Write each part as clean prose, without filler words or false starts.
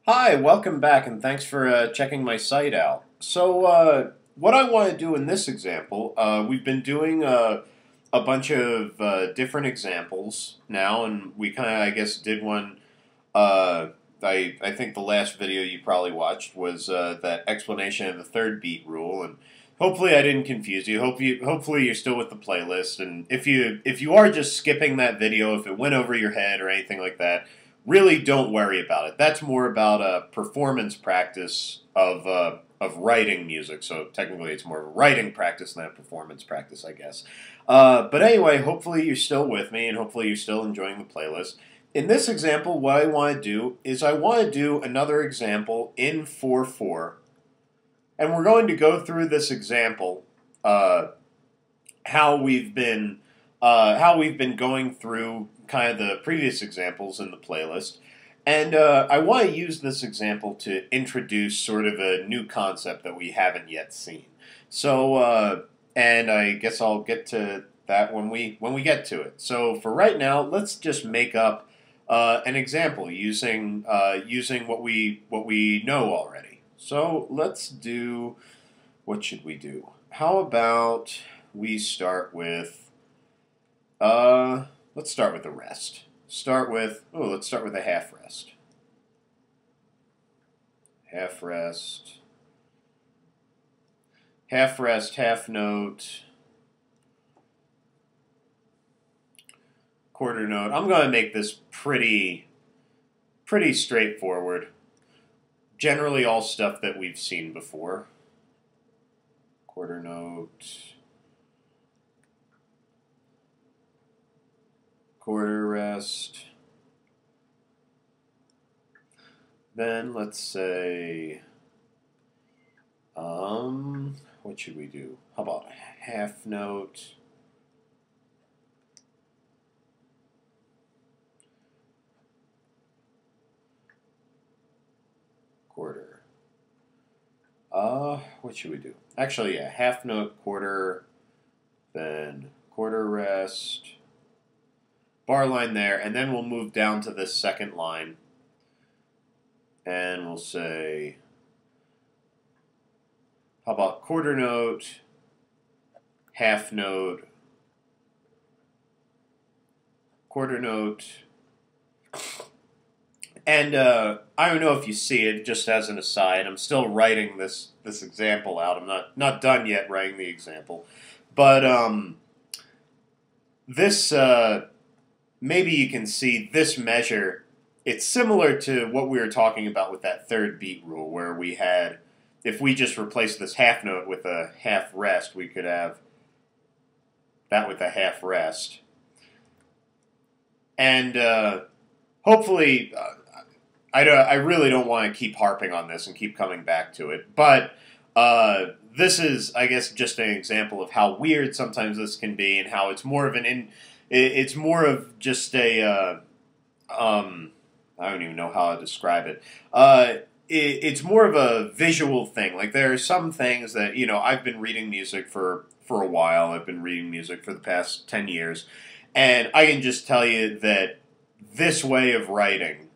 Hi, welcome back, and thanks for checking my site out. So, what I want to do in this example, we've been doing a bunch of different examples now, and we kind of, I guess, did one. Uh, I think the last video you probably watched was that explanation of the third beat rule, and hopefully I didn't confuse you. Hopefully you're still with the playlist, and if you are just skipping that video, if it went over your head or anything like that, really don't worry about it. That's more about a performance practice of writing music. So technically, it's more of a writing practice than a performance practice, I guess. But anyway, hopefully you're still with me, and hopefully you're still enjoying the playlist. In this example, what I want to do is I want to do another example in 4/4, and we're going to go through this example, how we've been going through kind of the previous examples in the playlist. And I want to use this example to introduce sort of a new concept that we haven't yet seen. So, and I guess I'll get to that when we get to it. So for right now, let's just make up an example using what we know already. So let's do, what should we do? How about we start with let's start with the rest. Let's start with a half rest. Half rest. Half rest, half note. Quarter note. I'm going to make this pretty straightforward. Generally all stuff that we've seen before. Quarter note. Quarter rest. Then let's say, what should we do? How about half note? Quarter. What should we do? Actually, yeah, half note, quarter, then quarter rest, bar line there, and then we'll move down to this second line, and we'll say, how about quarter note, half note, quarter note, and I don't know if you see it. Just as an aside, I'm still writing this example out. I'm not done yet writing the example, but this maybe you can see this measure. It's similar to what we were talking about with that third beat rule, where we had, if we just replace this half note with a half rest, we could have that with a half rest. And hopefully, I really don't want to keep harping on this and keep coming back to it, but this is, I guess, just an example of how weird sometimes this can be, and how it's more of it's more of just a I don't even know how to describe it. It's more of a visual thing. Like, there are some things that, I've been reading music for a while. I've been reading music for the past 10 years, and I can just tell you that this way of writing,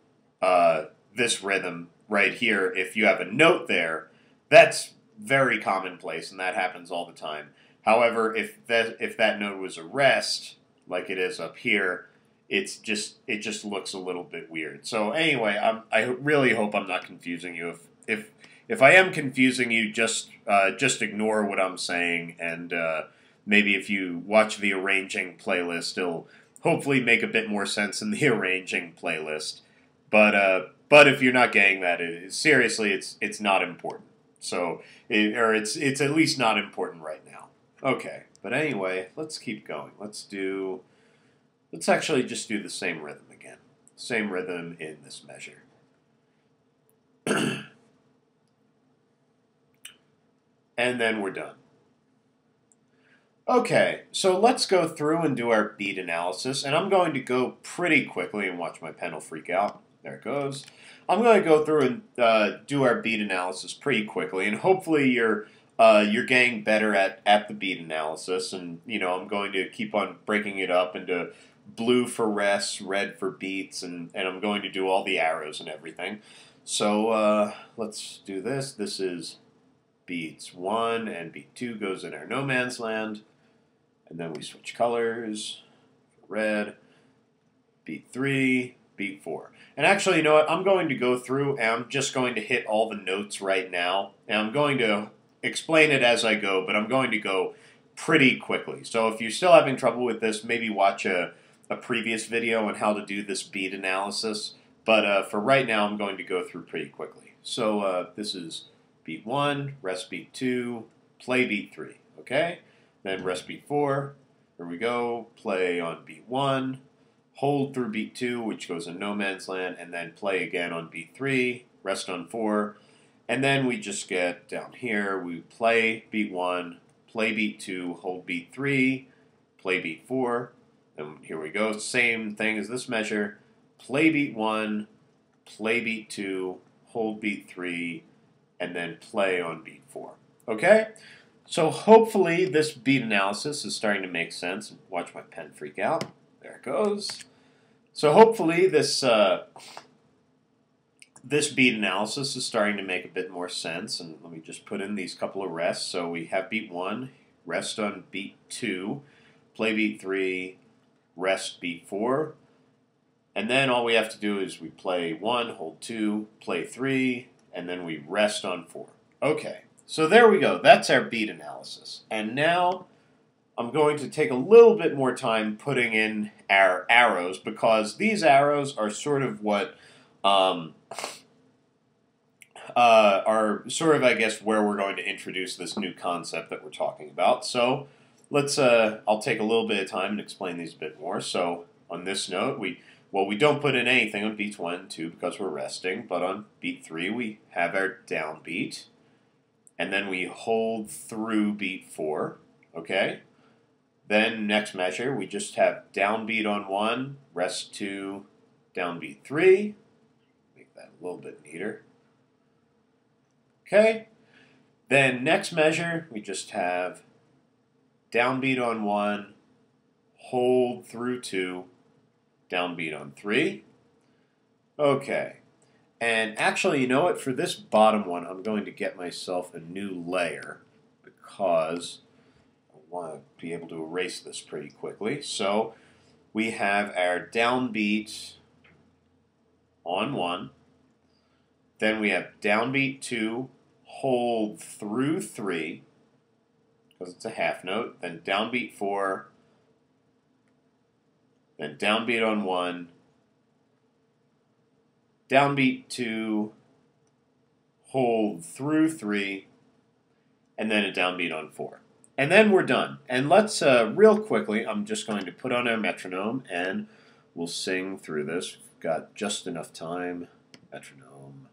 this rhythm right here, if you have a note there, that's very commonplace, and that happens all the time. However, if that note was a rest, like it is up here, it just looks a little bit weird. So anyway, I really hope I'm not confusing you. If I am confusing you, just ignore what I'm saying, and maybe if you watch the arranging playlist, it'll hopefully make a bit more sense in the arranging playlist. But if you're not getting that, seriously, it's not important. So it's at least not important right now. Okay, but anyway, let's keep going. Let's actually just do the same rhythm again. Same rhythm in this measure. And then we're done. Okay, so let's go through and do our beat analysis, and I'm going to go pretty quickly, and watch my pen will freak out. There it goes. I'm going to go through and do our beat analysis pretty quickly, and hopefully you're getting better at the beat analysis. And I'm going to keep on breaking it up into blue for rests, red for beats, and I'm going to do all the arrows and everything. So let's do this. This is beats 1 and beat 2 goes in our no man's land. And then we switch colors. Red, beat 3, beat 4. And actually, you know what? I'm going to go through and I'm just going to hit all the notes right now. And I'm going to explain it as I go, but I'm going to go pretty quickly. So if you're still having trouble with this, maybe watch a previous video on how to do this beat analysis. But for right now, I'm going to go through pretty quickly. So this is beat 1, rest beat 2, play beat 3. Okay? Then rest beat 4. Here we go. Play on beat 1. Hold through beat 2, which goes in no man's land, and then play again on beat 3, rest on 4, and then we just get down here, we play beat 1, play beat 2, hold beat 3, play beat 4, and here we go, same thing as this measure, play beat 1, play beat 2, hold beat 3, and then play on beat 4. Okay? So hopefully this beat analysis is starting to make sense. Watch my pen freak out. There it goes. So hopefully this this beat analysis is starting to make a bit more sense. And let me just put in these couple of rests. So we have beat 1, rest on beat 2, play beat 3, rest beat 4. And then all we have to do is we play 1, hold 2, play 3, and then we rest on 4. Okay, so there we go. That's our beat analysis. And now I'm going to take a little bit more time putting in our arrows because these arrows are sort of what are sort of, I guess, where we're going to introduce this new concept that we're talking about. So let's, I'll take a little bit of time and explain these a bit more. So on this note, we don't put in anything on beats 1 and 2 because we're resting, but on beat 3 we have our downbeat, and then we hold through beat 4, okay? Then next measure, we just have downbeat on 1, rest 2, downbeat 3. Make that a little bit neater. Okay. Then next measure, we just have downbeat on 1, hold through 2, downbeat on 3. Okay. And actually, you know what? For this bottom one, I'm going to get myself a new layer because I want to be able to erase this pretty quickly. So we have our downbeat on 1. Then we have downbeat 2, hold through 3, because it's a half note. Then downbeat 4. Then downbeat on 1. Downbeat 2, hold through 3, and then a downbeat on 4. And then we're done. And let's, real quickly, I'm just going to put on our metronome and we'll sing through this. We've got just enough time. Metronome.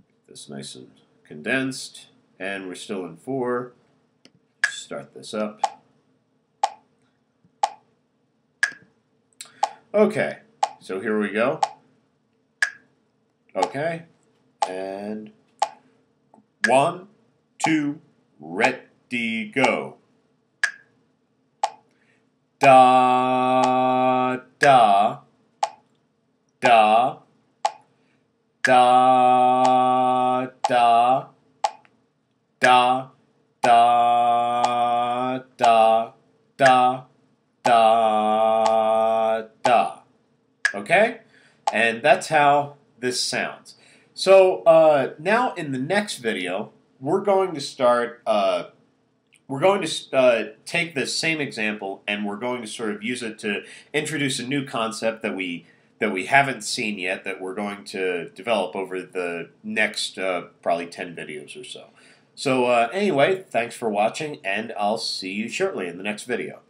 Get this nice and condensed. And we're still in 4. Start this up. Okay, so here we go. Okay, and 1, 2, ready, go. Da, da, da, da, da, da, da, da, da, da. Okay? And that's how this sounds. So now in the next video, we're going to start, take this same example and we're going to sort of use it to introduce a new concept that we haven't seen yet that we're going to develop over the next probably 10 videos or so. So anyway, thanks for watching and I'll see you shortly in the next video.